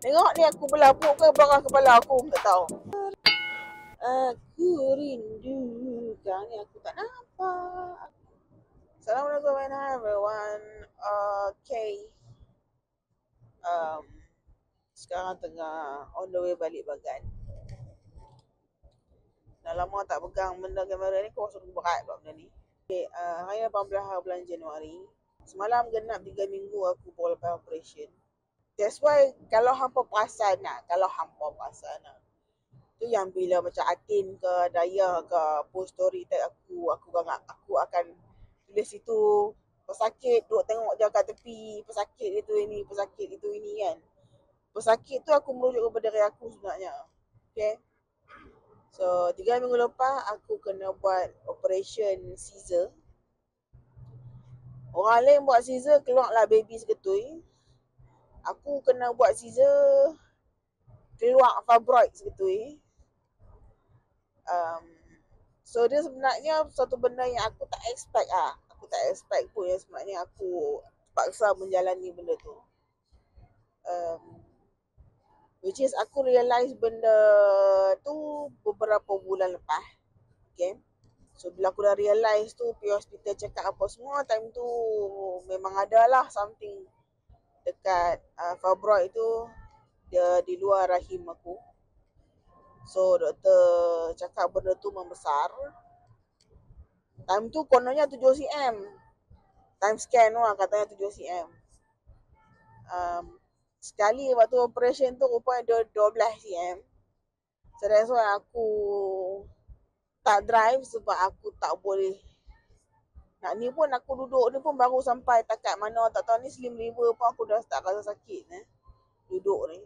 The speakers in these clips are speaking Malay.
Tengok ni aku berlapuk ke belakang kepala aku, tak tahu. Aku rindu kau ni aku tak nampak. Assalamualaikum everyone. Okay. Sekarang tengah on the way balik Bagan. Dah lama tak pegang benda kamera ni, kau suruh berat buat benda ni. Okay, hari 18 bulan Januari. Semalam genap 3 minggu aku baru lepas operation. That's why kalau hampa perasan tu yang bila macam Atin ke Daya ke post story tag aku akan tulis situ pesakit duk tengok je kat tepi, pesakit itu ini kan. Pesakit tu aku merujuk kepada diri aku sebenarnya. Okay. So 3 minggu lepas aku kena buat operation Caesar. Orang lain buat Caesar keluarlah baby seketui. Aku kena buat Caesar keluar fibroid seketui. So dia sebenarnya satu benda yang aku tak expect lah. Aku tak expect pun yang sebenarnya aku terpaksa menjalani benda tu. Which is aku realise benda tu beberapa bulan lepas. Okay. So bila aku dah realise tu, pergi hospital check up apa semua, time tu memang ada lah something dekat fibroid tu, dia di luar rahim aku. So doktor cakap benda tu membesar. Time tu kononnya 7 cm. Time scan tu katanya 7 cm. Sekali waktu operation tu rupanya 12 cm. So that's why aku tak drive sebab aku tak boleh. Nak ni pun aku duduk ni pun baru sampai takat mana tak tahu ni slim liver pun aku dah start rasa sakit duduk ni.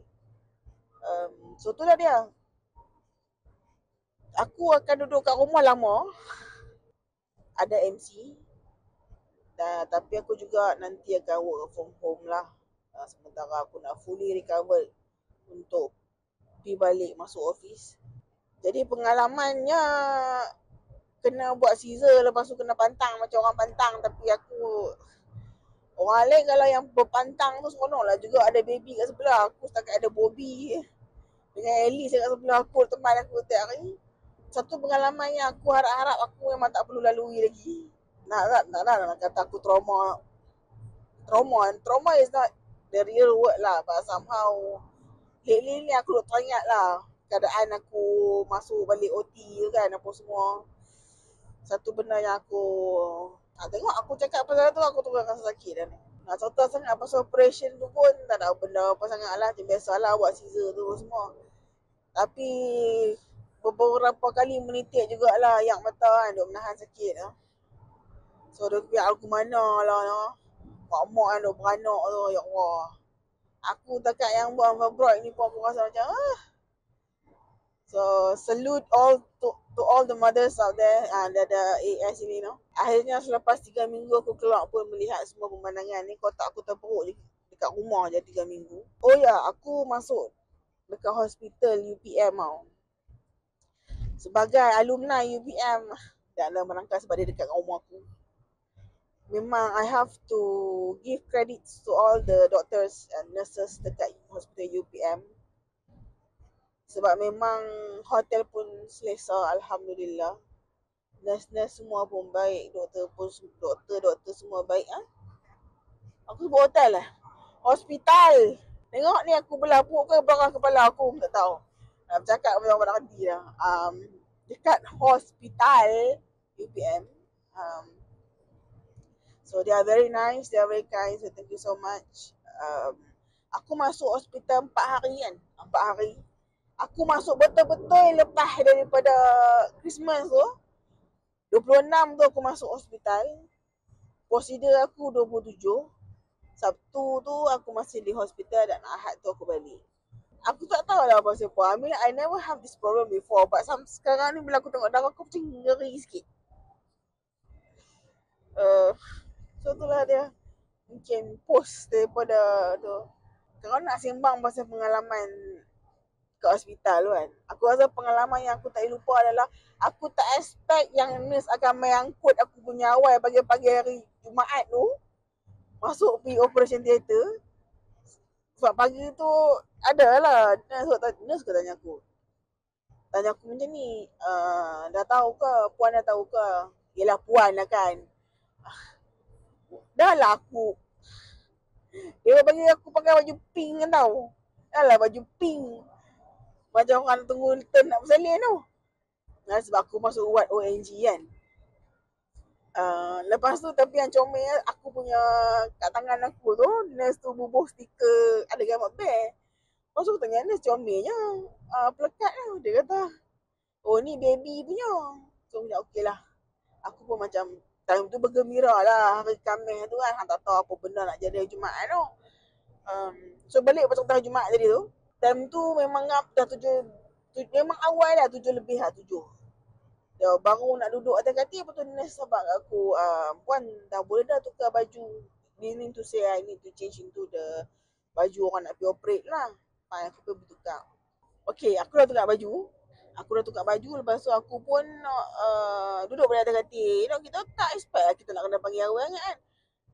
So tu lah dia. Aku akan duduk kat rumah lama. Ada MC. Tapi aku juga nanti akan work from home lah. Sementara aku nak fully recover untuk pergi balik masuk office. Jadi pengalamannya kena buat Caesar, lepas tu kena pantang macam orang pantang. Tapi aku, orang lain kalau yang berpantang tu seronok lah juga ada baby kat sebelah. Aku setakat ada Bobby dengan Alice kat sebelah aku, teman aku tiap hari. Satu pengalaman yang aku harap-harap aku memang tak perlu lalui lagi. Nak kata aku trauma is not the real word lah, but somehow lately ni aku teringat lah keadaan aku masuk balik OT kan, apa semua. Satu benda yang aku tengok aku cakap pasal tu, aku terus rasa sakit dah ni. Nak cerita sangat pasal operation tu pun tak ada benda apa sangat lah, macam biasalah buat Caesar tu semua. Tapi beberapa kali menitik jugalah yang mata kan, duk menahan sakit lah. So dia biar aku mana lah mak-mak kan duk beranak tu, ya Allah. Aku takat yang buat fibroid ni pun aku rasa macam So salute to all the mothers out there ada AS ini Akhirnya selepas 3 minggu aku keluar pun melihat semua pemandangan ni. Kotak aku terperuk dekat rumah je 3 minggu. Oh ya, aku masuk dekat hospital UPM sebagai alumni UPM dalam rangka sebab dia dekat rumah aku. Memang I have to give credits to all the doctors and nurses dekat hospital UPM. Sebab memang hotel pun selesa, Alhamdulillah. Nurse-nurse semua pun baik, doktor semua baik. Aku sebut hotel lah. Hospital. Tengok ni aku berlapuk ke belakang kepala aku, tak tahu. Nak bercakap macam nak henti lah. Dekat hospital UPM. So they are very nice, they are very kind, so thank you so much. Aku masuk hospital 4 hari kan. 4 hari. Aku masuk betul-betul lepas daripada Christmas tu. 26 tu aku masuk hospital. Prosedur aku 27. Sabtu tu aku masih di hospital dan Ahad tu aku balik. Aku tak tahu lah pasal apa. I mean, I never have this problem before. But sekarang ni bila aku tengok darah aku macam ngeri sikit. So itulah dia. Mungkin post daripada tu. Kalau nak sembang pasal pengalaman kat hospital kan, aku rasa pengalaman yang aku tak lupa adalah aku tak expect yang nurse akan mengangkut aku punya awal pagi-pagi hari Jumaat tu masuk pergi operation theater. Sebab pagi tu ada lah nurse ke tanya aku. Tanya aku macam ni, dah tahu ke? Puan dah tahu ke? Yelah puan lah kan. Dah lah aku. Dia bagi aku pakai baju pink kan tau. Dah lah baju pink. Macam orang tunggu turn nak bersalin tu. Nah, sebab aku masuk ward ONG kan. Lepas tu tapi yang comel aku punya kat tangan aku tu nurse tu bubuh stiker ada gambar bear. Lepas tu aku tanya nurse comelnya pelekat lah. Dia kata oh ni baby punya. So aku okey lah. Aku pun macam time tu bergembira lah hari Khamis tu kan. Tak tahu apa benda nak jadi hari Jumaat tu. So balik pasal hari Jumaat tadi tu. Time tu memang dah memang awal lah 7 lebih lah 7. Ya, baru nak duduk atas katil lepas tu nurse sabar aku, puan dah boleh dah tukar baju. Dia need to say I need to change into the baju orang nak pergi operate lah. Aku pergi tukar. Okay, aku dah tukar baju. Lepas tu aku pun duduk pada atas katil. Kita tak expect lah kita nak kena panggil awal kan.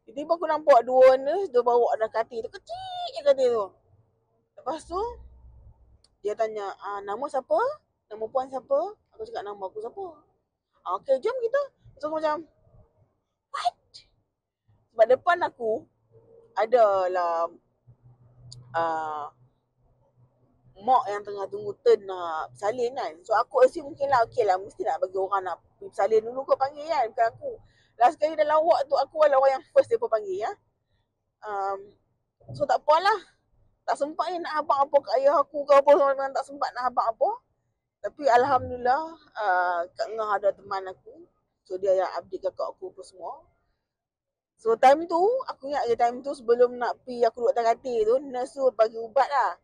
Tiba-tiba aku nampak dua nurse, dia bawa atas katil tu. Kecil je katil tu. Lepas tu, dia tanya, nama siapa? Nama puan siapa? Aku cakap nama aku siapa? Okay, jom kita. So aku macam, what? Sebab depan aku, adalah mak yang tengah tunggu turn nak bersalin kan. So aku assume mungkin lah, okay lah, mesti nak bagi orang nak bersalin dulu kau panggil kan. Bukan aku. Last kali dalam ward tu, aku adalah orang yang first dia pun panggil ya. So tak apalah. Tak sempat ni nak habang apa ke ayah aku ke apa. Memang tak sempat nak habang apa. Tapi Alhamdulillah, Kak Ngah ada teman aku. So dia yang update kakak aku apa semua. So time tu, aku ingat je time tu sebelum nak pergi aku duduk atas katil tu, nurse tu bagi ubat lah.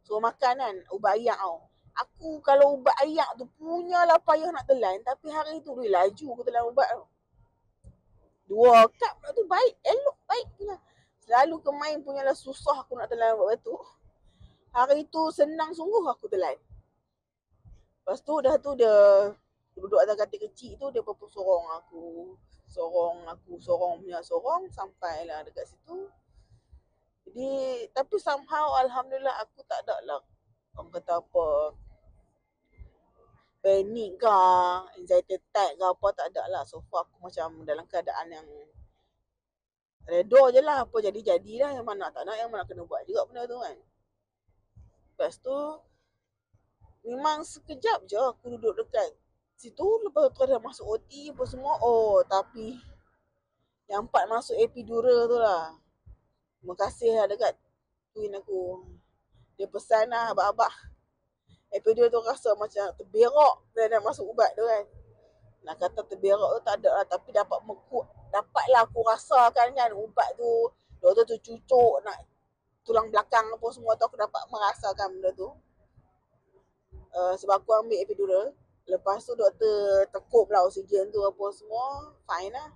So makan kan, ubat ayak tau. Aku kalau ubat ayak tu punyalah payah nak telan. Tapi hari tu dia laju aku telan ubat tu. 2 cup tu baik, elok baik punya. Selalu kemain punyalah susah aku nak telan ubat tu. Hari tu senang sungguh aku telan. Lepas tu dah tu dia duduk atas katil kecil tu, dia pun sorong aku sampailah dekat situ. Jadi tapi somehow Alhamdulillah aku tak ada lah orang kata apa panik ke, anxiety attack ke apa, tak ada lah. So far aku macam dalam keadaan yang redha je lah. Apa jadi-jadilah, yang mana tak nak, yang mana kena buat juga benda tu kan. Lepas tu memang sekejap je aku duduk dekat situ. Lepas tu dah masuk OT apa semua. Oh tapi yang part masuk epidural tu lah, terima kasih lah dekat twin aku. Dia pesan lah abang-abang, epidural tu rasa macam terberak bila dah masuk ubat tu kan. Nak kata terberak tu tak ada lah, tapi dapatlah aku rasakan kan ubat tu. Doktor tu cucuk nak tulang belakang apa semua tu, aku dapat merasakan benda tu. Sebab aku ambil epidural. Lepas tu doktor tekup lah oksigen tu apa semua. Fine lah.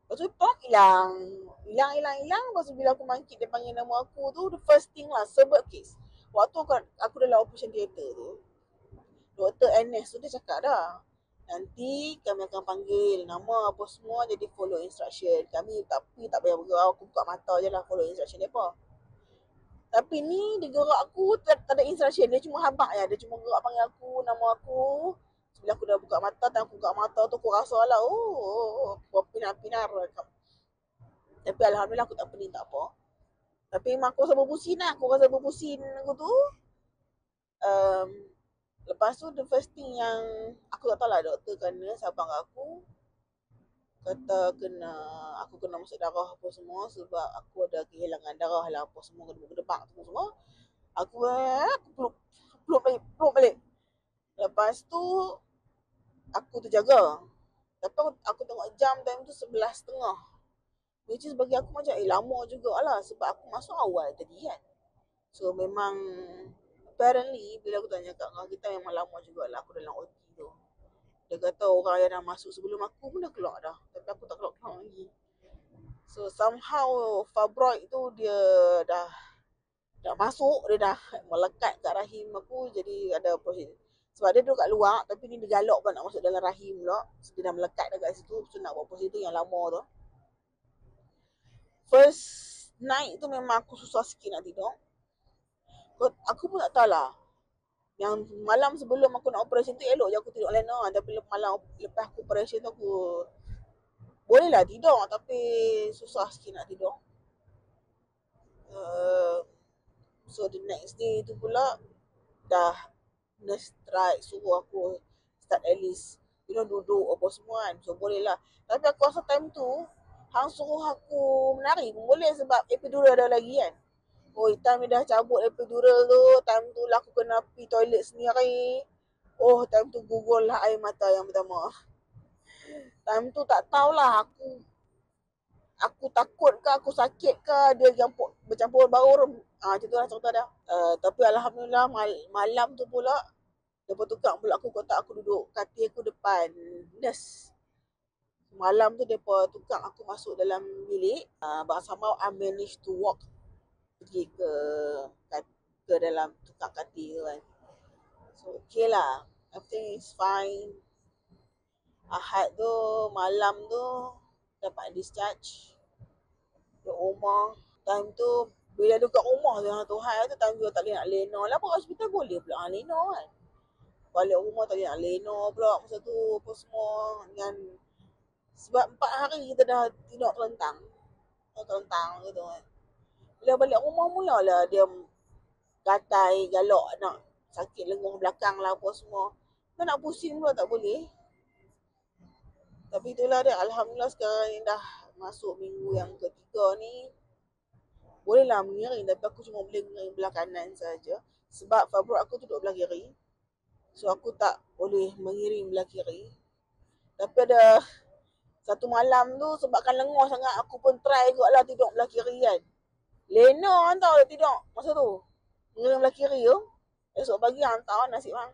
Lepas tu pop hilang. Lepas tu bila aku bangkit dia panggil nama aku tu, the first thing lah, sebab case. Waktu aku dalam operation theater tu, Dr. Anes tu dia cakap dah, nanti kami akan panggil nama apa semua, jadi follow instruction. Kami tapi tak payah bergerak, aku buka mata je lah follow instruction dia apa. Tapi ni dia gerak aku tak ada instruction, dia cuma habak je. Dia cuma gerak panggil aku, nama aku. Bila aku dah buka mata, dan aku buka mata tu aku rasa lah, pinar-pinar. Tapi Alhamdulillah aku tak pening tak apa. Tapi memang aku rasa berpusin lah, aku tu. Lepas tu the first thing yang aku tak tahu lah doktor kena sabang aku. Kata aku kena masuk darah apa semua sebab aku ada kehilangan darah lah apa semua, gedebak semua. Aku peluk balik. Lepas tu aku terjaga. Tapi aku tengok jam time tu 11.30. Which is bagi aku macam lama jugalah sebab aku masuk awal tadi kan. So memang apparently bila aku tanya kat Ngah, kita memang lama jugalah aku dalam OT tu. Dia kata orang yang dah masuk sebelum aku pun dah keluar dah. Tapi aku tak keluar lagi. So somehow fibroid tu dia dah masuk, dia dah melekat kat rahim aku. Jadi ada proses. Sebab dia duduk kat luar, tapi ni dia galak pula nak masuk dalam rahim pula. So dia dah melekat dekat situ. So nak buat proses tu yang lama tu. First Night tu memang aku susah sikit nak tidur. Aku pun tak tahu lah. Yang malam sebelum aku nak operation tu elok je aku tidur lena. Tapi malam lepas aku operation tu aku boleh lah tidur tapi susah sikit nak tidur. Uh, so the next day tu pula dah nurse try suruh aku start at least duduk apa semua kan. So boleh lah. Tapi aku rasa time tu hang suruh aku menari pun boleh sebab epidural ada lagi kan. Oh, time dia dah cabut epidural tu, time tu lah aku kena pergi toilet sendiri. Oh, time tu gugul lah air mata yang pertama. Time tu tak tahulah aku takut ke, aku sakit ke, dia bercampur baur. Macam tu lah cerita dia. Tapi Alhamdulillah malam tu pula, lepas tukar pula aku kotak aku duduk katil aku depan nurse. Malam tu mereka tukar aku masuk dalam bilik. But somehow I managed to walk pergi ke dalam tukar katil tu kan. So okay lah, everything is fine. Ahad tu, malam tu dapat discharge ke rumah. Time tu bila duduk kat rumah tu Tuhan tu time tu tak boleh nak lena lah. Apa hospital boleh pula lena kan. Balik rumah tak boleh nak lena pula masa tu apa semua. Dengan sebab 4 hari kita dah tidur terlentang gitu kan. Bila balik rumah mulalah dia gatai, galak nak sakit lenguh belakang lah apa semua. Kan nak pusing pula tak boleh. Tapi itulah dia, Alhamdulillah sekarang ni dah masuk minggu yang ketiga ni. Bolehlah mengiring tapi aku cuma boleh mengiring belah kanan saja. Sebab fibroid aku duduk belah kiri. So aku tak boleh mengiring belah kiri. Tapi ada satu malam tu sebabkan lenguh sangat aku pun try juga lah tidur belah kiri kan. Lena kan tau dia tidur masa tu. Mengiring belah kiri tu. Esok pagi hantar nasib bang.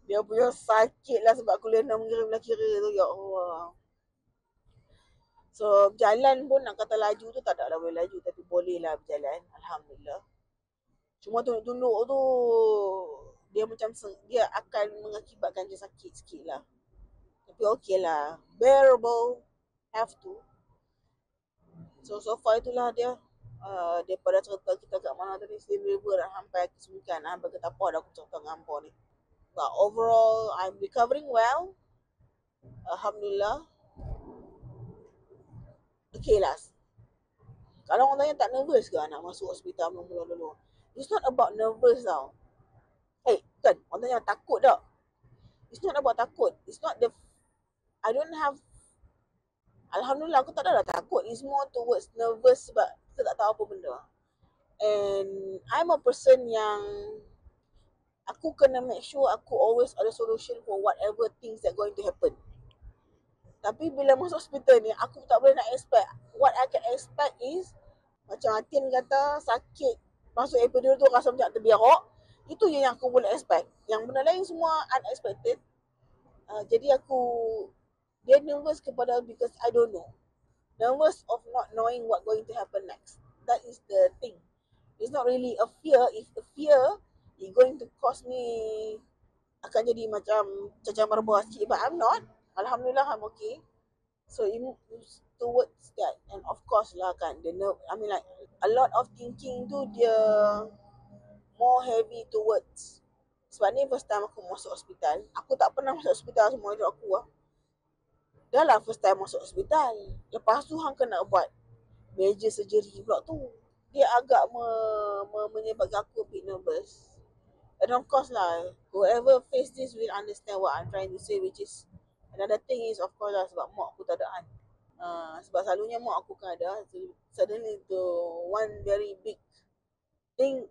Dia punya sakit lah sebab aku lena mengiring belah kiri tu. Ya Allah. So berjalan pun nak kata laju tu tak ada lah boleh laju. Tapi boleh lah berjalan. Alhamdulillah. Cuma tunduk-tunduk tu dia macam dia akan mengakibatkan dia sakit sikit lah. Tapi okey lah. Bearable. Have to. So far itulah dia. Daripada cerita kita kat mana tadi Slim River dan sampai kesulitan. Sampai ke apa dah aku cerita dengan hampa ni. But overall, I'm recovering well. Alhamdulillah. Okay lah. Kalau orang tanya tak nervous ke nak masuk hospital mula-mula dulu. It's not about nervous tau. Kan? Orang tanya takut tak? It's not about takut. It's not the... I don't have... Alhamdulillah aku tak ada lah takut. It's more towards nervous sebab kita tak tahu apa benda. And I'm a person yang aku kena make sure aku always ada solution for whatever things that going to happen. Tapi bila masuk hospital ni, aku tak boleh nak expect. What I can expect is, macam Atin kata, sakit, masuk epidural tu rasa macam terbiarak. Itu je yang aku boleh expect. Yang benda lain semua unexpected. Jadi dia nervous kepada because I don't know. Nervous of not knowing what going to happen next. That is the thing. It's not really a fear. If a fear, it's going to cause me akan jadi macam cacah merbah sikit. But I'm not. Alhamdulillah, I'm okay. So it moves towards that. And of course lah kan, a lot of thinking tu dia more heavy towards. Sebab ni first time aku masuk hospital. Aku tak pernah masuk hospital semua hidup aku lah. Dah lah first time masuk hospital. Lepas tu hang kena buat major surgery pula tu. Dia agak menyebabkan aku a bit nervous. And of course lah, whoever face this will understand what I'm trying to say, which is another thing is of course lah sebab mak aku tak ada kan. Sebab selalunya mak aku kan ada. So suddenly the one very big thing,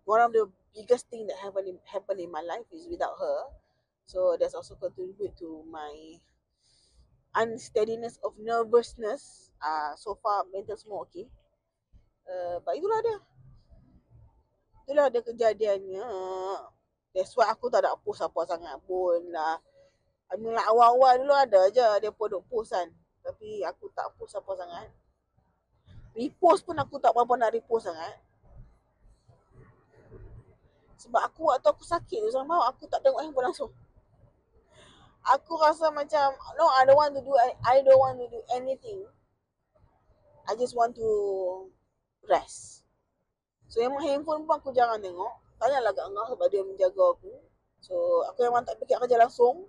one of the biggest thing that happened in my life is without her. So that's also contribute to my unsteadiness of nervousness. So far mental semua okay. But itulah dia kejadiannya. That's why aku tak ada post apa sangat pun lah. Awal-awal dulu ada je dia pun duk post kan. Tapi aku tak post apa sangat. Repost pun aku tak berapa nak repost sangat. Sebab aku waktu aku sakit tu sama aku tak tengok handphone langsung. Aku rasa macam I don't want to do anything I just want to rest. So memang handphone pun aku jarang tengok. Tanyalah kat Angah sebab dia menjaga aku. So aku memang tak pergi kerja langsung.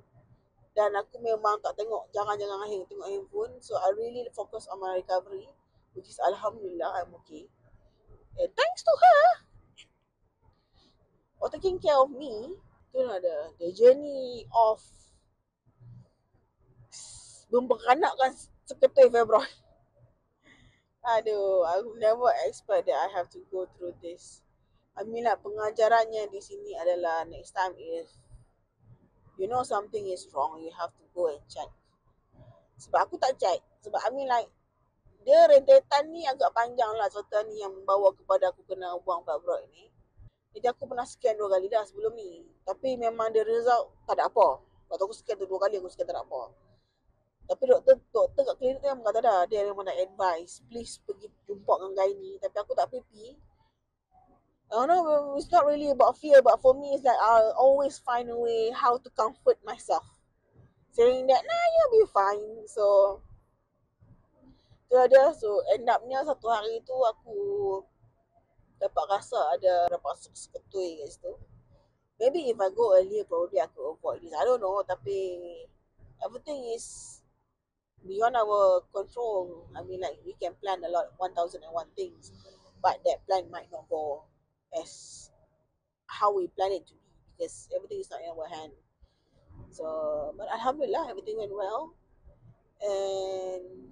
Dan aku memang tak tengok, jarang-jarang tengok handphone. So I really focus on my recovery, which is Alhamdulillah I'm okay. And thanks to her for taking care of me. Tu lah the journey of memberanakkan seketui Februari. Aduh, I never expect that I have to go through this. I mean like pengajarannya di sini adalah next time if you know something is wrong, you have to go and check. Sebab aku tak check. Sebab I mean like dia rentetan ni agak panjang lah cerita ni yang membawa kepada aku kena buang fibroid ni. Jadi aku pernah scan 2 kali dah sebelum ni. Tapi memang the result tak ada apa. Waktu aku scan tu 2 kali, aku scan tak ada apa. Tapi doktor kat klinik tu yang kata dah, dia memang nak advise, please pergi jumpa dengan gynae. Tapi aku tak pergi. I don't know, it's not really about fear, but for me it's like I'll always find a way how to comfort myself. Saying that, nah, you'll be fine. So, tu ada. So, end upnya satu hari tu aku dapat rasa ada seketui kat situ. Maybe if I go earlier, probably I could avoid this. I don't know, tapi everything is beyond our control. I mean like we can plan a lot, 1001 things, but that plan might not go as how we plan it to be because everything is not in our hand. So, but Alhamdulillah, everything went well. And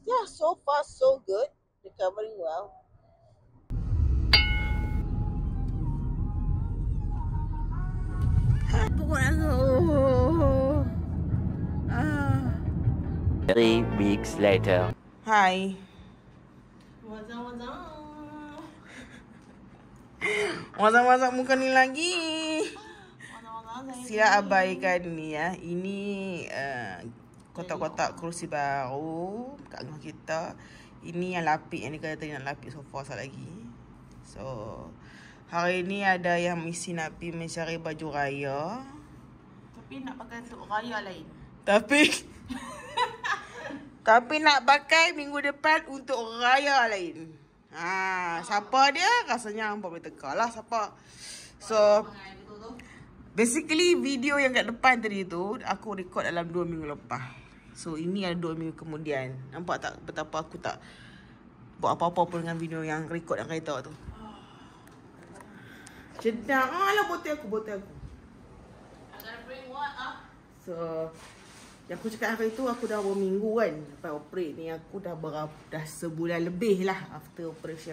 yeah, so far so good, recovering well. Pokok aku. 3 weeks later. Hi. Masak-masak muka ni lagi. Sila abaikan ni ya. Ini kotak-kotak kerusi baru kat rumah kita. Ini yang lapik, yang ni kata tadi nak lapik sofa sekali lagi. So hari ni ada yang mesti nak pergi mencari baju raya. Tapi nak pakai untuk raya lain. Tapi nak pakai minggu depan untuk raya lain. Siapa dia? Rasanya hampa boleh teka lah siapa. So basically video yang kat depan tadi tu aku record dalam 2 minggu lepas. So ini ada 2 minggu kemudian. Nampak tak betapa aku tak buat apa-apa pun dengan video yang record yang kereta tu. Sedang lah botol aku. I gotta bring what up? So yang aku cakap hari tu aku dah berminggu kan lepas operate ni, aku dah sebulan lebih lah after operation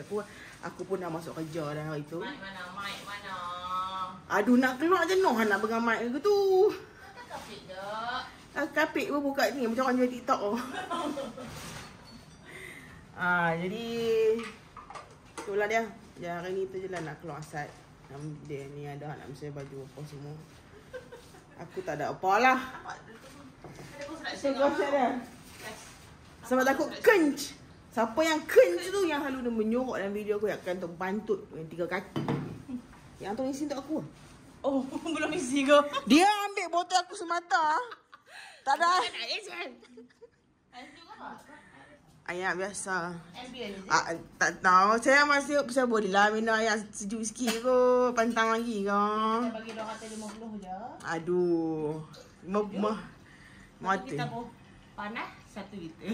aku pun dah masuk kerja dah hari tu. Mic mana? Aduh nak keluar jenuh nak pegang mic aku tu. Tak kapit dah. Kapit pun buka ni macam orang jual TikTok tu. Jadi itulah dia. Ya, hari ni tu je lah nak keluar asal. Dia ni ada nak mesti baju apa semua. Aku tak ada apa lah. Sebab takut kench. Siapa yang kench tu yang selalu dia menyorok dalam video aku yang akan untuk bantut yang 3 kaki. Yang tu isi untuk aku. Oh, belum isi ke? Dia ambil botol aku semata. Tak ada. Air biasa. Tak tahu. Saya masih saya boleh lah minum air sejuk sikit ke. Pantang lagi ke. Kita bagi dia kata 50 je. Aduh. Mati. Kita pun panas 1 liter.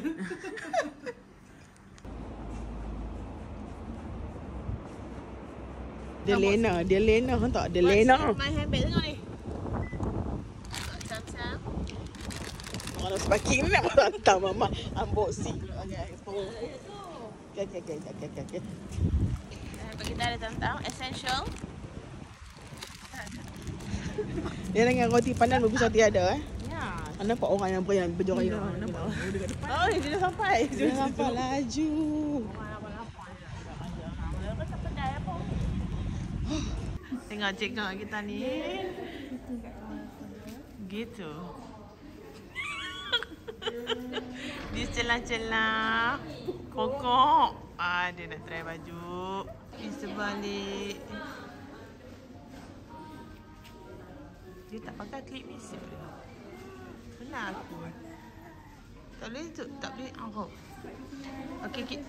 Dia Lena tak? Dia Lena. My handbag tengok ni. Sam. Kalau sebaking ni nak hantar mama unboxing. Okay. Kita ada tentang essential. Dia dengan roti pandan berbisa tiada Ya. Nampak orang yang berjual raya. Nampak. Oh, dia dah sampai. Dia sampai laju. Tengok kita ni. Gitu. Dia celah-celah. Pokok. Dia nak try baju. Di sebalik. Dia tak pakai klip ni sip. Benar aku. Tak boleh angkop. Okay, kita...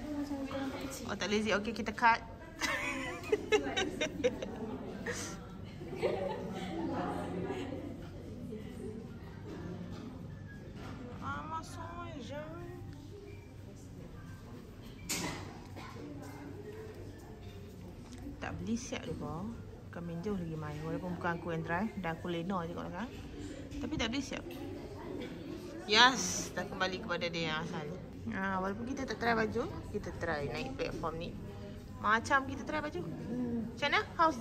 Oh, tak lazy. Okay, kita cut. Masuk je. Tak beli siap dia kau. Kami jauh lagi main. Walaupun bukan aku yang drive. Dan aku lena je kot kan. Tapi tak beli siap. Yes, dah kembali kepada dia yang asal. Walaupun kita tak try baju, kita try naik platform ni. Macam kita try baju. Macam mana? How's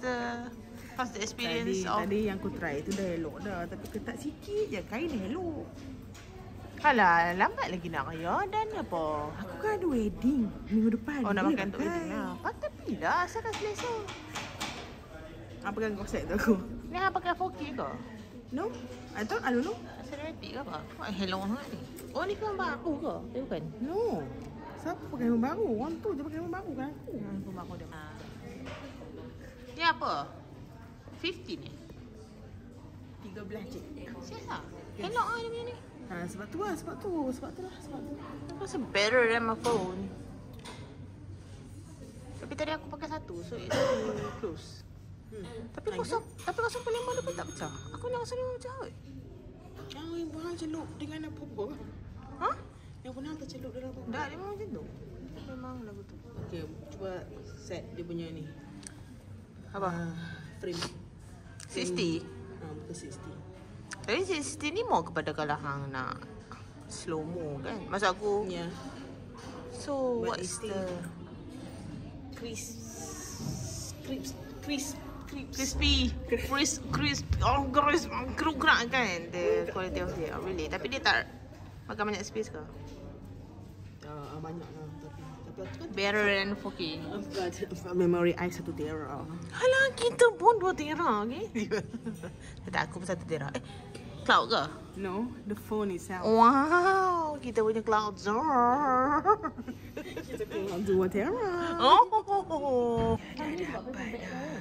the experience Tadi yang aku try tu dah elok dah. Tapi ketat sikit je. Kain elok. Alah, lambat lagi nak kaya. Dan apa? Aku kan ada wedding minggu depan. Oh, nak makan untuk wedding lah. Pakai pilih asalkan selesa. Apa kan korset tu aku? Ni apa pakai 4K ke? No? I don't know. Cinematic ke apa? Wah, hello sangat ni. Oh, ni gambar aku ke? Eh, bukan? No. Siapa pakai handphone baru? Orang tu je pakai handphone baru kan aku. Handphone aku dia. Ni apa? 15 ni? 13 je. Siapa? Hello ah dia punya ni. Sebab tu lah. Rasa better than my phone. Tapi tadi aku pakai satu, so it's close. Tapi kosong paling mana pun tak pecah. Aku nak rasa dia pecah. Yang buang celup dengan apa-apa. Ha? Yang pernah tercelup dalam apa? Tak, dia memang macam tu. Memang lagu tu. Okay, cuba set dia punya ni. Apa? Frame 60? Bukan 60. Tapi 60 ni more kepada kalau hang nak slow mo kan. Maksud aku. Ya. So But what's it's the crispy, keruk-kerak kan the quality of it. Really. Tapi dia tak makan banyak space ke? Banyak lah tapi aku kan Better than 4K. memory I 1 tera. Alah, kita pun 2 tera okay? Tak, aku pun 1 tera. Cloud ke? No, the phone itself. Wow, kita punya cloud zone. Kita keluar 2 tera. Oh, dah dapat dah.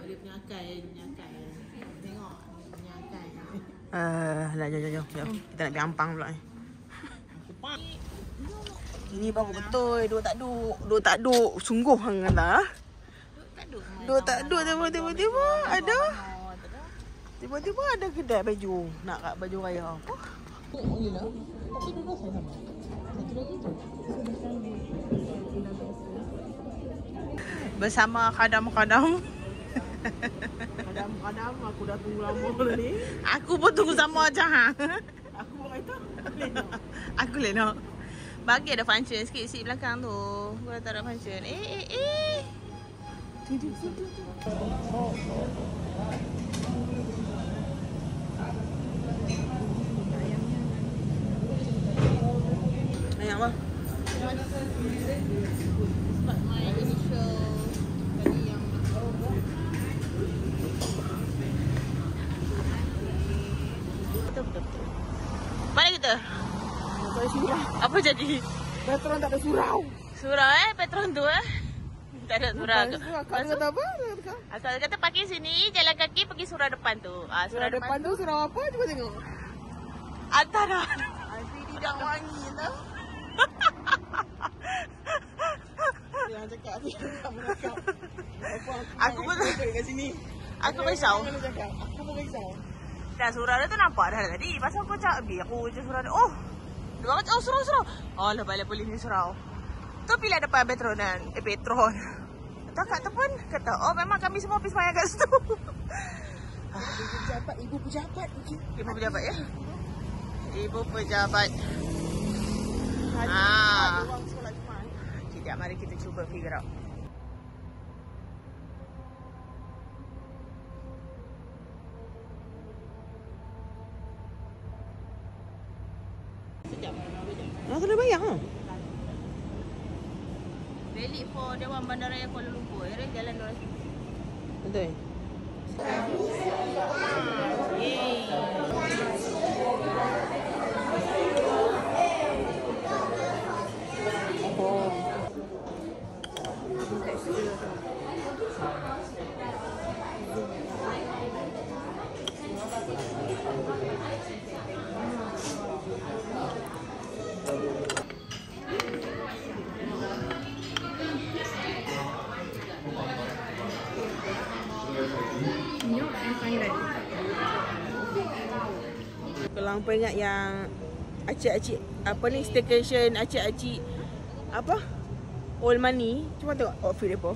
Dia punya akai. Tengok, dia punya akai. Jom. Kita nak pergi Ampang pula ni. Ini baru betul. Duk tak duk. Sungguh hang lah. Duk tak duk. Tiba-tiba ada. Tiba-tiba ada kedai baju. Nak kat baju raya. Apa? Tapi dua saya sama. Satu lagi tu. Bersama kadam-kadam. Kadam-kadam aku dah tunggu lama ni. Aku pun tunggu sama aja. Aku buat itu. Aku lena. Bagi ada function sikit seat belakang tu. Aku dah tak ada function. Tidur. Ayam apa? But my initial tadi yang betul. Mana kita? Apa jadi? Petron tak ada surau. Surau Petron tu Tak ada surau. Kau kata apa? Asal kata parking sini, jalan kaki pergi surau depan tu. Surau depan tu surau apa? Cuba tengok. Antara. Nanti tidak wangi tau. Jangan cakap ni. Aku pun kat sini. Aku risau. Aku pun risau. Dah surau dia tu nampak dah tadi. Pasal aku cakap aku je surau dia. Oh. Dia orang cakap surau. Oh lah balik polis ni surau. Tu pilih depan Petronan. Petron. Kat tu pun kata, oh memang kami semua pergi semayang kat situ. Ibu pejabat. Ibu pejabat ya? Ibu pejabat. Sekejap, mari kita cuba figure out. Nak kena bayar ha? Valid for Dewan Bandaraya Kuala Lumpur. Jalan luar sini. Betul. Kalau hampa ingat yang acik-acik apa ni staycation, acik-acik apa? Old money. Cuma tengok outfit depa.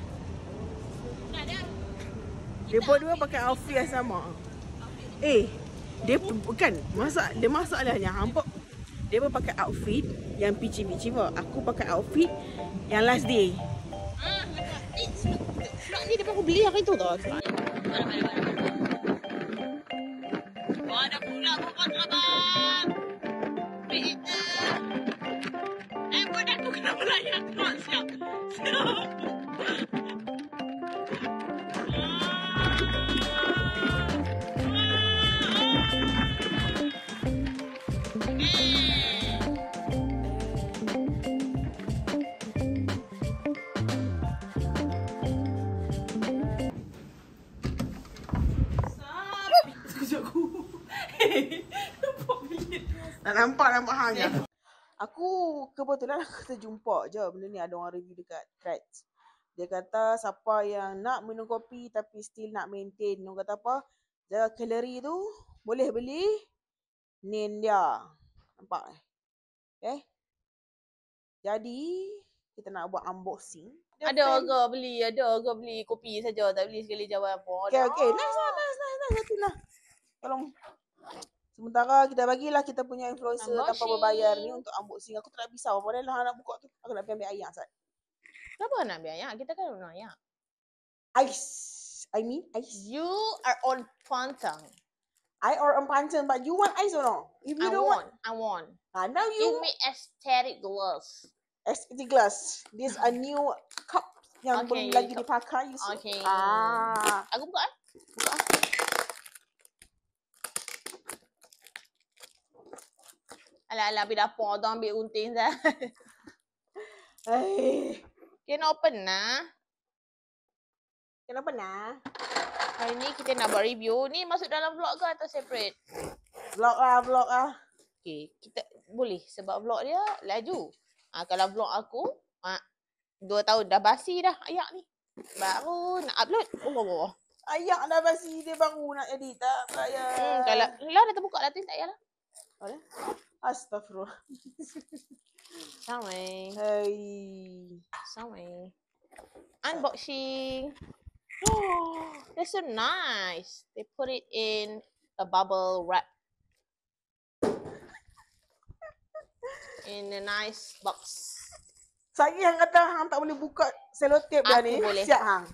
Depa dua pakai outfit yang sama. Dia bukan masalahnya hampa. Depa pakai outfit yang pici-pici apa? Aku pakai outfit yang last day. Slot ni depan aku beli hari tu tau. Ada pula bukan abang. Peter. Buat aku kena melayan kau siap. Tak nampak hang je. Aku kebetulan aku terjumpa je benda ni, ada orang review dekat Threads. Dia kata siapa yang nak minum kopi tapi still nak maintain, orang kata apa? Jaga kalori tu boleh beli Nin dia. Nampak okay? Jadi kita nak buat unboxing. Ada orang beli kopi saja, tak beli sekali jawab apa. Okay. Nice lah. Tolong. Sementara kita bagilah kita punya influencer tanpa berbayar ni untuk unboxing. Aku tak nak pisau. Padahal nak buka tu. Aku nak ambil air Sat. Kenapa nak ambil air? Kita kan nak air. Ice. I mean ice. You are on pantang. I are on pantang, but you want ice or no? If you don't want. I want. Now you Give me aesthetic glass. aesthetic glass. This a new cup yang belum lagi dipakai. Okay. Aku buka Buka. Alah, pergi dapur tu ambil gunting dah. Kena open lah. Kenapa nak? Hari ni kita nak buat review. Ni masuk dalam vlog ke atau separate? Vlog lah. Okay, kita boleh sebab vlog dia laju. Kalau vlog aku, 2 tahun dah basi dah ayak ni. Baru nak upload. Oh. Ayak dah basi, dia baru nak edit tak payah. Kalau lah dah terbuka dah tu tak payahlah. Astagfirullah. Samai. Unboxing. Oh, that's so nice. They put it in a bubble wrap. In a nice box. Saya yang kata hang tak boleh buka selotip dah ni. Boleh. Siap hang.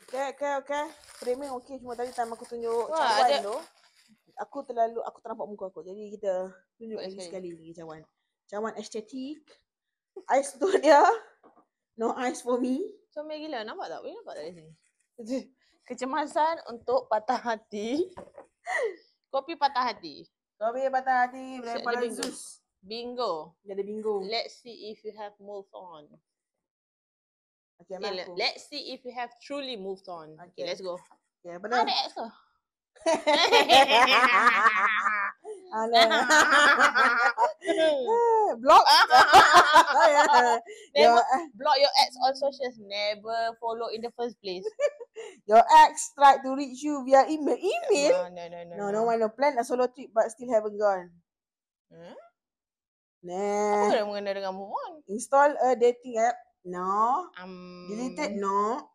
Okay. Framing okey, cuma tadi time aku tunjuk cawan tu. Aku tak nampak muka aku. Jadi kita tunjuk lagi sekali cawan. Cawan estetik. Ice tu dia. No ice for me. Comel gila. Nampak tak? Boleh nampak tak dari sini? Kecemasan untuk patah hati. Kopi patah hati. Kopi patah hati daripada bingo. Zeus. Bingo. Jadi bingo. Let's see if you have moved on. Okay, let's see if you have truly moved on. Okay, let's go. Okay, benar. Ada X ke? Block. Never block your ex on socials. Never follow in the first place. Your ex tried to reach you via email. No one plan a solo trip but still haven't gone. Apa kena mengenai dengan move on? Install a dating app. No. Deleted. No.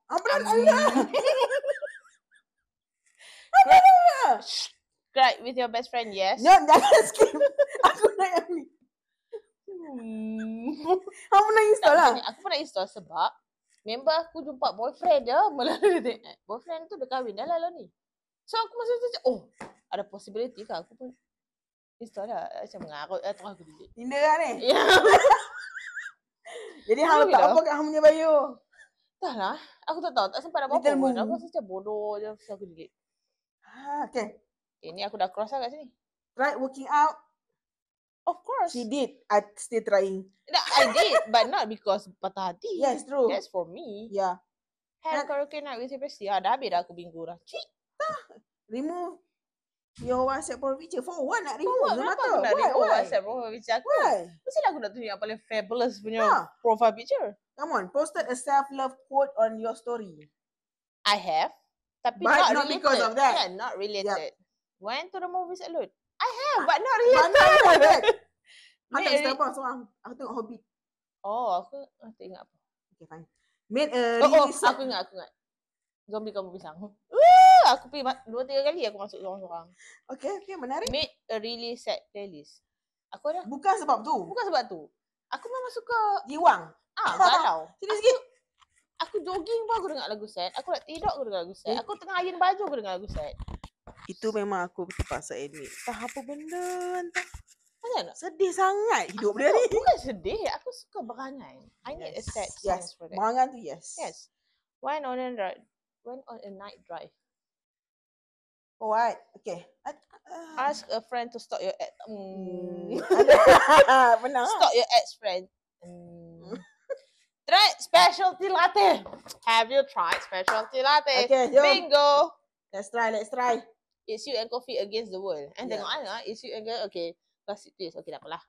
Cry with your best friend, yes. No, jangan skip. Aku nak yang ni. Kamu nak install lah? Aku pernah install sebab member aku jumpa boyfriend dia melalui dating app. Boyfriend tu dah kahwin dah lah ni. So aku masih macam, ada possibility ke aku pun install lah. Macam mengarut lah terus aku delete. Tinder lah ni? Ya. Jadi hang letak apa kat hang punya bio? Tak lah. Aku tak tahu. Tak sempat nak buat apa pun. Aku rasa macam bodoh je. So aku delete. Okay. Ni aku dah cross lah kat sini. Try working out. Of course. She did. I still trying. I did. But not because patah hati. Yes, true. That's for me. Yeah. Have karaoke night with your bestie. Dah habis dah aku bingung dah. Cik. Remove your WhatsApp profile picture. For what nak remove? Kenapa aku nak remove WhatsApp profile picture aku? Why? Mestilah aku nak tunjuk yang paling fabulous punya profile picture. Come on. Posted a self-love quote on your story. I have. Tapi But not related. because of that. Yeah, not related. Went to the movies alone. But not Mana related. ada? Mana Made cerita apa seorang? Aku tengok Hobbit. aku tak ingat apa. Okay, fine. Made a Oh, really sad. aku ingat. Zombie kamu pisang. Aku pergi 2-3 kali aku masuk seorang-seorang. Okay, menarik. Made a really sad playlist. Aku ada. Bukan sebab tu. Bukan sebab tu. Aku memang suka Jiwang. galau. Sini sikit. Aku jogging pun aku dengar lagu sad. Aku nak tidur aku dengar lagu sad. Aku tengah iron baju aku dengar lagu sad. Itu memang aku terpaksa admit. Tak apa benda. Entah. Macam mana? Sedih sangat hidup dia ni. Bukan sedih. Aku suka berangan. I need a sad songs for that. Berangan tu yes. Yes. Went on a night drive. Alright. Okay. Ask a friend to stop your ex. Benar. Stop your ex-friend. Try specialty latte. Have you tried specialty latte? Okay, jom. Bingo. Let's try. It's you and coffee against the world. And Yeah. tengok it's you and okay. Classic twist. Okay, tak apalah.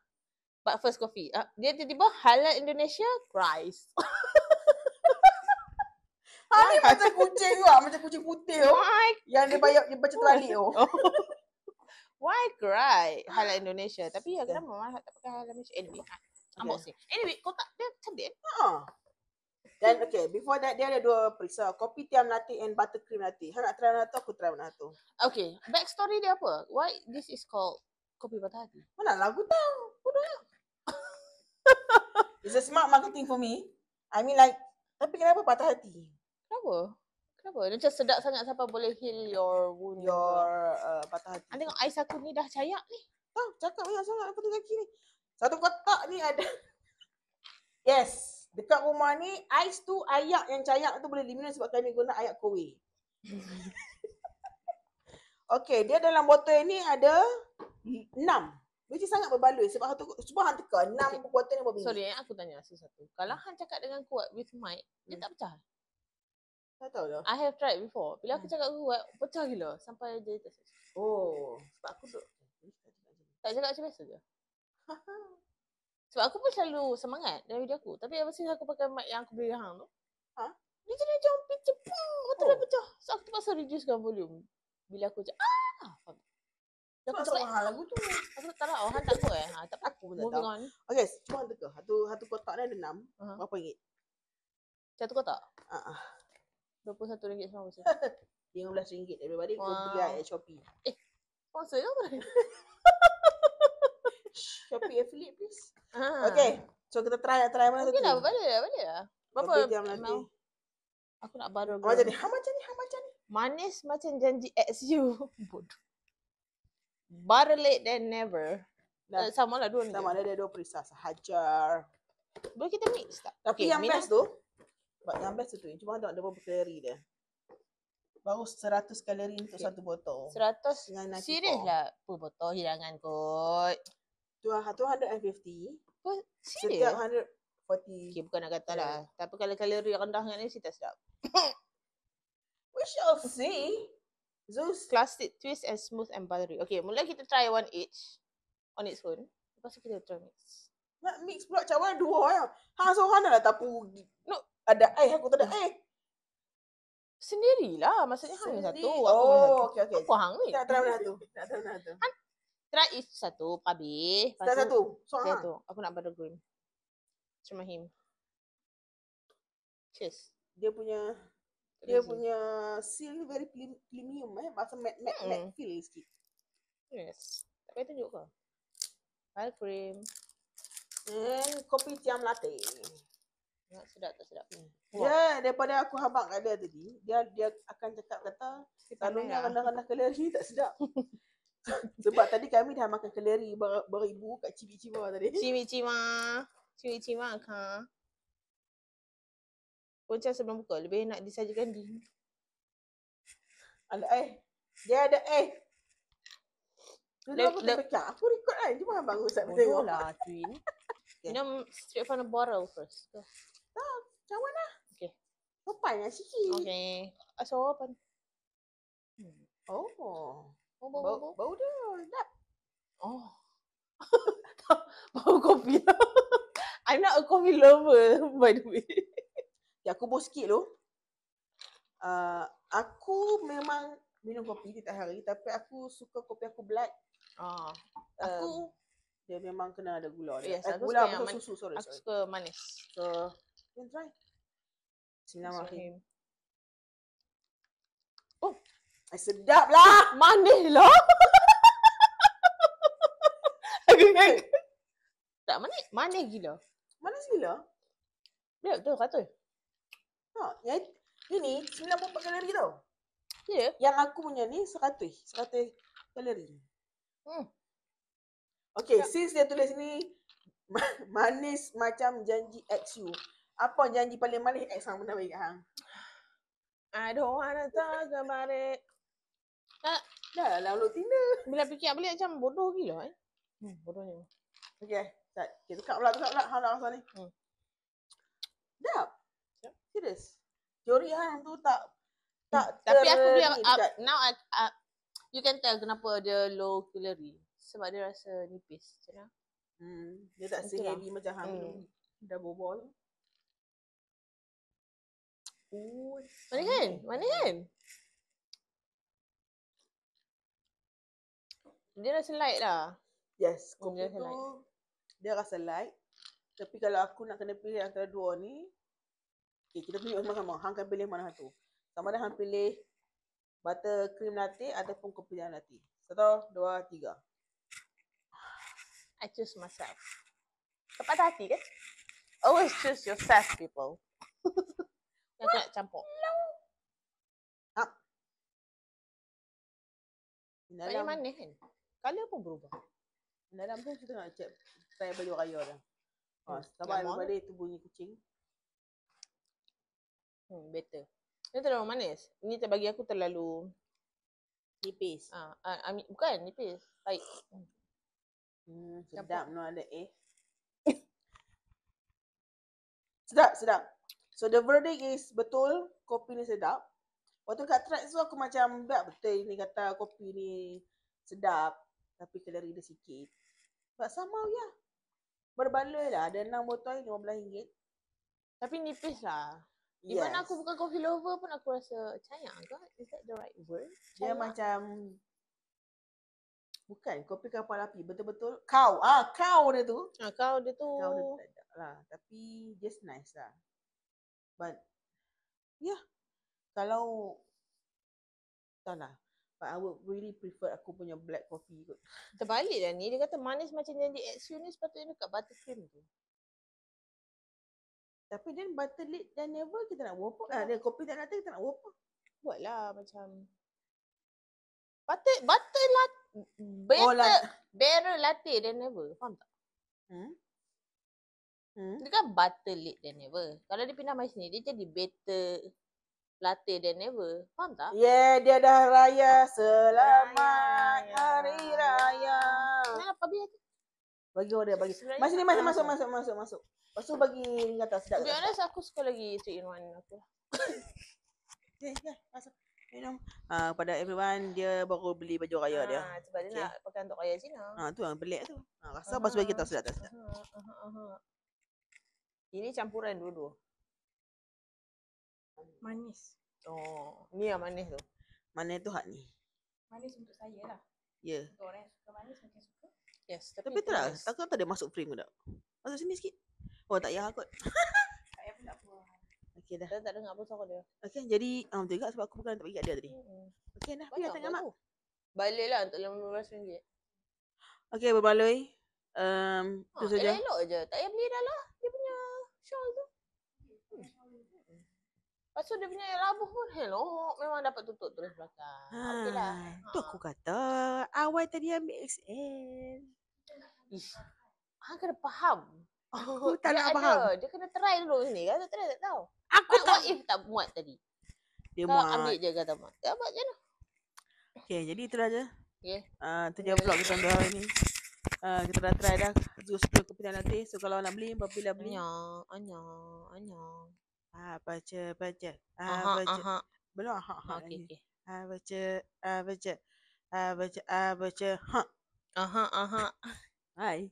But first coffee. Dia tiba-tiba halal Indonesia Christ. Ni macam kucing juga. Macam kucing putih tu. Why? Yang dia baca terbalik tu. Why cry? Halal Indonesia. Tapi kenapa mama tak pakai halal Malaysia? Anyway, unboxing. Anyway, kotak dia cantik. Dan okay, before that dia ada dua perisa. Kopi tiam latte and buttercream latte. Hang nak try mana tu, aku try mana tu. Okay, backstory dia apa? Why this is called kopi patah hati? Mana lah aku tahu. Bodoh. It's a smart marketing for me. I mean like, tapi kenapa patah hati? Kenapa? Dia macam sedap sangat sampai boleh heal your wound. Your patah hati. Tengok ais aku ni dah cayak ni. Tahu, cakap banyak sangat apa tu kaki ni. Satu kotak ni ada. Yes. Dekat rumah ni, ais tu ayak yang cayak tu boleh diminum sebab kami guna ayak kowe. Okay, dia dalam botol ni ada 6. Which is sangat berbaloi sebab cuba hang teka 6 botol ni berbeza. Sorry, aku tanya sesuatu. Kalau hang cakap dengan kuat with mic, dia tak pecah. Tak tahu lah. I have tried before. Bila aku cakap kuat, pecah gila sampai dia tak. Oh, sebab aku duk. Tak cakap macam biasa je. Sebab aku pun selalu semangat dalam video aku. Tapi apa sih aku pakai mic yang aku beli hang tu? Dia jadi macam pecah. Betul dah pecah. So aku terpaksa reducekan volume. Bila aku cakap, Sebab sama hal lagu tu. aku tak tahu. Hang tak tahu tak apa. Aku pun tak Moving tahu. on. Okay, cuba hang teka. Satu kotak ni ada 6. Berapa ringgit? Satu kotak? RM21.90. RM21.90. RM15 everybody. Go Wow. pergi at Shopee. Sponsor ke apa? Shopee affiliate please. Okay. So kita try mana tu. Okay lah, balik lah. Berapa Kopi tiam latte. ml? Aku nak baru. Macam ni. Macam ni. Manis macam janji ex you. Bodoh. Better late than never. Dah. Sama lah dua ni. Sama ada 2 perisa sahaja. Boleh kita mix tak? Tapi yang minum. best tu. Yang best tu. Cuma tengok dia berapa kalori dia. Baru 100 kalori untuk satu botol. 100. Dengan 94. Serius lah. Apa botol hidangan kot. 250. Serius? Setiap 140. Okay, bukan nak kata lah. Tapi kalau kalori rendah dengan ni, tak sedap. We shall see. Zeus. Classic twist and smooth and buttery. Okay, mula kita try one each on its own. Lepas tu kita try mix. Nak mix pula macam mana 2 ya. Hang seorang dah tapu. No. Ada air, aku tak ada air. Sendirilah. Maksudnya hang Sendiri. satu. Aku satu. Okay. Apa hang ni? Nak try mana tu? Try each satu. Habis. Kita satu. Seorang. Satu. Aku nak buttercream. Terima him. Cheers. Dia punya seal very premium macam matte feel sikit. Yes. Tak payah tunjuk ke? Buttercream. And kopi tiam latte. Sedap tak sedap? Ya, daripada aku habaq kat dia tadi, dia akan cakap kata selalunya rendah-rendah kalori tak sedap. Sebab tadi kami dah makan kalori beribu kat Cibi-Ciba tadi. Cibi-Ciba ka. Punca sebelum buka, lebih nak disajikan di. Ada dia ada Aku terpecah. Aku record kan. Cuma abang usap tengok. lah, twin. Minum straight from the bottle first. Go. Macam mana? Okay. Sopan lah sikit. Okay. Sopan. Oh. Bau. Bau dia sedap. Oh. Bau kopi lah. I'm not a coffee lover, by the way. Ya, aku bos sikit tu. Aku memang minum kopi tiap hari. Tapi aku suka kopi aku black. Aku Dia memang kena ada gula dia. yes, aku Gula suka yang apa susu, sorry. aku suka manis. So, you can try. Bismillahirrahmanirrahim. Oh, Sedap lah. manis lah. Tak manis, manis gila. Manis gila. Ya, betul kata. Yang ini 94 kalori tau. Ya. Yang aku punya ni 100 kalori. Okay, since dia tulis ni manis macam janji XU. Apa janji paling manis X hang pernah bagi kat hang? I don't wanna talk about it. Dah lah download Tinder. Bila fikir balik macam bodoh gila bodohnya. Okay, start. Okay, tukar pula. Hang nak rasa ni. Sedap. Serius. Teori hang tu tak Tapi aku biar now you can tell kenapa dia low calorie. Sebab dia rasa nipis. Macam dia tak se-heavy macam hang minum dah bobol. Mana kan? Dia rasa light lah. Yes, Dia kopi rasa light. tu dia rasa light. Tapi kalau aku nak kena pilih antara dua ni, okay, kita pilih sama-sama. Hang akan pilih mana satu? Sama ada hang pilih butter cream latte ataupun kopi dan latte. 1, 2, 3. I choose myself. Tepat hati kan? Always choose yourself, people. Yang nak campur. Banyak manis kan? Color pun berubah. Dalam tu kita nak check try baju raya dah. Sabar daripada itu bunyi kucing. Better. Ini terlalu manis. Ini bagi aku terlalu nipis. Bukan nipis. Baik. Sedap no ada Sedap. So the verdict is betul kopi ni sedap. Waktu kat track tu aku macam betul ni kata kopi ni sedap tapi kalori dia sikit. Sebab sama ya. Berbaloi lah. Ada 6 botol RM15. Tapi nipis lah. Di mana aku bukan coffee lover pun aku rasa cayak ke? Is that the right word? Dia macam bukan kopi kapal api. Betul-betul kau dia tu. Kau dia tu tak ada lah. Tapi just nice lah. But kalau tak lah. But I would really prefer aku punya black coffee kot. Terbalik dah ni. Dia kata manis macam janji XU ni sepatutnya dekat buttercream tu. Tapi then butter late dan never kita nak buat apa? Dia kopi tak latte kita nak buat apa? Buatlah macam butter latte. Barrel latte dan never. Faham tak? Dia kan butter late dan never. Kalau dia pindah mai sini dia jadi better latte dan never. Faham tak? Dia dah raya. Selamat hari raya. Kenapa biar tu? Bagi order bagi. Masuk. Lepas tu bagi ni kata sedap. To be honest aku suka lagi 3-in-1 aku. Masuk. Minum. Pada everyone dia baru beli baju raya dia. Sebab dia nak pakai untuk raya Cina. Tu yang pelik tu. Rasa pas bagi kita sedap tak sedap. Ini campuran dua-dua. Manis. Ni yang manis tu. Mana tu hak ni? Manis untuk saya lah. Ya. Untuk orang yang suka manis mungkin suka. Yes, Tapi tu lah. Takut tak ada masuk frame ke tak? Masuk sini sikit. Oh tak payah kot. Saya pun tak puas. Okey dah. Saya tak dengar apa suara dia. Okey jadi betul juga sebab aku bukan tak bagi kat dia tadi. Okey dah. Pergi tengok mak. Baliklah untuk RM15. Okey berbaloi. Tu saja. Elok je. Tak payah beli dah lah. Dia punya shawl tu. Lepas tu dia punya labuh pun hello. Memang dapat tutup terus belakang. Okeylah. Tu aku kata awal tadi ambil XL. Hang kena faham. Aku tak nak faham. Dia kena try dulu ni. Kalau tak try tak tahu. Aku tak. What if tak muat tadi? Dia kau muat. ambil je kata muat. Tak buat je lah. Okay, jadi itulah je. Okay. Tu je vlog kita untuk hari ni. Kita dah try dah. Jus kopi dan latte. So kalau nak beli, bila beli. Anyang. Baca. Belum. Okay. Baca. Hai.